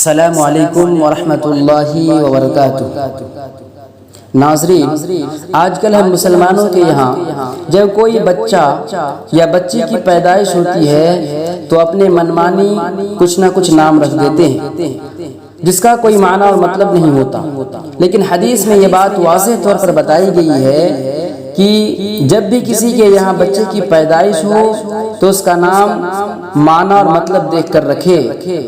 السلام علیکم ورحمۃ اللہ وبرکاتہ۔ ناظرین، آج کل ہم مسلمانوں کے یہاں جب کوئی بچہ یا بچی کی پیدائش ہوتی ہے تو اپنے منمانی کچھ نہ کچھ نام رکھ دیتے ہیں جس کا کوئی معنی اور مطلب نہیں ہوتا، لیکن حدیث میں یہ بات واضح طور پر بتائی گئی ہے کہ جب بھی کسی کے یہاں بچے کی پیدائش ہو تو اس کا نام معنی اور مطلب دیکھ کر رکھے،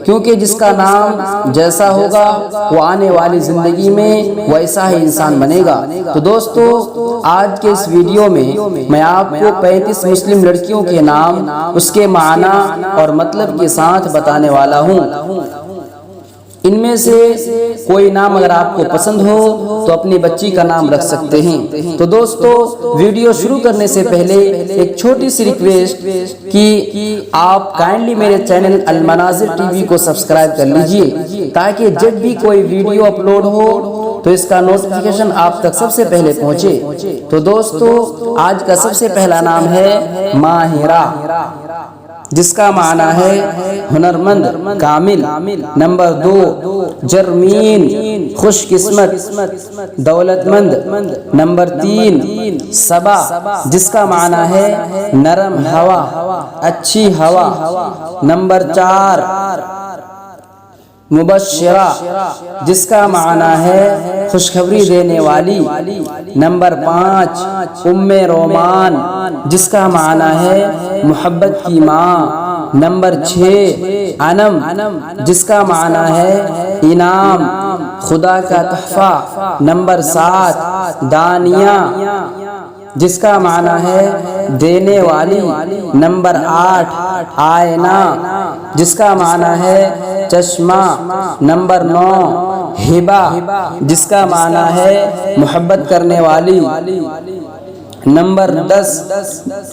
کیونکہ جس کا نام جیسا ہوگا وہ آنے والی زندگی میں ویسا ہی انسان بنے گا۔ تو دوستو، آج کے اس ویڈیو میں آپ کو 35 مسلم لڑکیوں کے نام اس کے معنی اور مطلب کے ساتھ بتانے والا ہوں۔ ان میں سے کوئی نام اگر آپ کو پسند ہو تو اپنی بچی کا نام رکھ سکتے ہیں۔ تو دوستو، ویڈیو شروع کرنے سے پہلے ایک چھوٹی سی ریکویسٹ کہ آپ کائنڈلی میرے چینل المناظر ٹی وی کو سبسکرائب کر لیجئے تاکہ جب بھی کوئی ویڈیو اپلوڈ ہو تو اس کا نوٹیفیکیشن آپ تک سب سے پہلے پہنچے۔ تو دوستو، آج کا سب سے پہلا نام ہے ماہرہ، جس کا معنی ہے ہنرمند، کامل۔ نمبر 2 جرمین، خوش قسمت، دولت مند۔ نمبر 3 صبا، جس کا معنی ہے نرم ہوا، اچھی ہوا۔ نمبر 4 مبشرہ، جس کا معنی ہے خوشخبری دینے والی۔ نمبر 5 ام رومان، جس کا معنی ہے محبت کی ماں۔ نمبر 6 انم، جس کا معنی ہے انعام، خدا کا تحفہ۔ نمبر 7 دانیہ، جس کا معنی ہے دینے والی۔ نمبر 8 آئینہ، جس کا معنی ہے چشمہ۔ نمبر 9 ہبہ، جس کا معنی ہے محبت کرنے والی۔ نمبر 10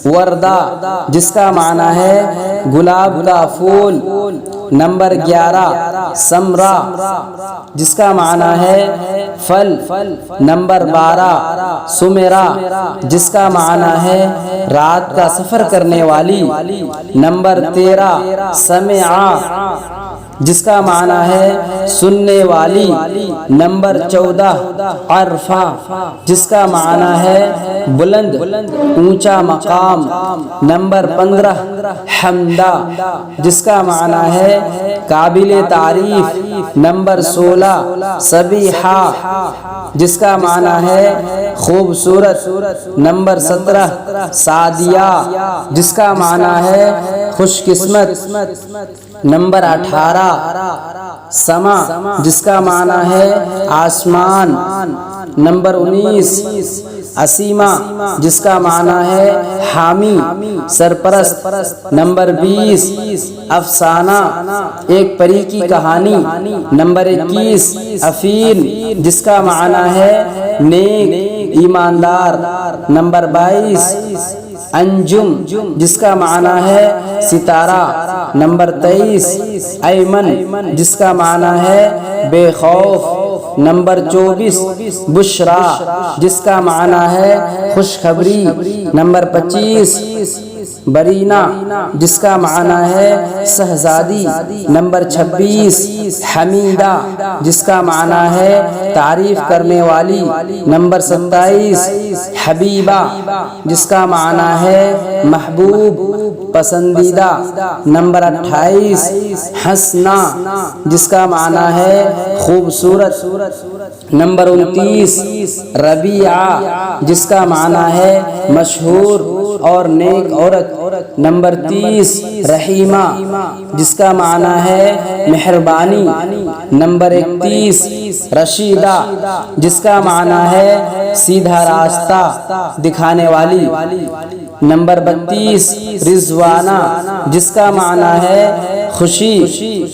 وردہ، جس کا معنی ہے گلاب کا پھول۔ نمبر 11 سمرا، جس کا معنی ہے پھل۔ نمبر 12 سمیرا، جس کا معنی ہے رات کا سفر کرنے والی۔ نمبر 13 سمعہ، جس کا معنی ہے سننے والی۔ نمبر 14 عرفہ، جس کا معنی ہے بلند، اونچا مقام۔ نمبر 15 حمدہ، جس کا معنی ہے قابل تعریف۔ نمبر 16 صبیحہ، جس کا معنی ہے خوبصورت۔ نمبر 17 سعدیہ، جس کا معنی ہے خوش قسمت۔ نمبر 18 سما، جس کا معنی ہے آسمان۔ نمبر 19 اسیمہ، جس کا معنی ہے حامی، سرپرست۔ نمبر 20 افسانہ، ایک پری کی کہانی۔ نمبر 21 افیل، جس کا معنی ہے نیک، ایماندار۔ نمبر 22 انجم، جس کا معنی ہے ستارہ۔ نمبر 23 ایمن، جس کا معنی ہے بے خوف۔ نمبر 24 بشرا، جس کا معنی ہے خوشخبری۔ نمبر 25 برینا، جس کا معنی ہے شہزادی۔ نمبر 26 حمیدہ، جس کا معنی ہے تعریف کرنے والی۔ نمبر 27 حبیبہ، جس کا معنی ہے محبوب، پسندیدہ۔ نمبر 28 حسنہ، جس کا معنی ہے خوبصورت۔ نمبر 29 ربیعہ، جس کا معنی ہے مشہور اور نیک عورت۔ نمبر 30 رحیمہ، جس کا معنی ہے مہربانی۔ نمبر 31 رشیدہ، جس کا معنی ہے سیدھا راستہ دکھانے والی۔ نمبر 32 رضوانہ، جس کا معنی ہے خوشی۔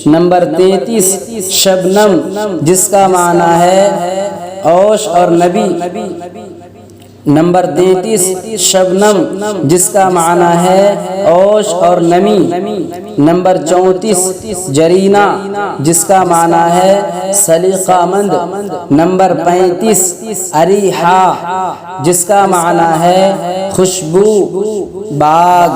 نمبر 33 شبنم، جس کا معنی ہے اوش اور نبی۔ نمبر 33 شبنم، جس کا معنی ہے اوش اور نمی۔ نمبر 34 جرینہ، جس کا معنی ہے سلیقہ مند۔ نمبر 35 اریحہ، جس کا معنی ہے خوشبو، باغ۔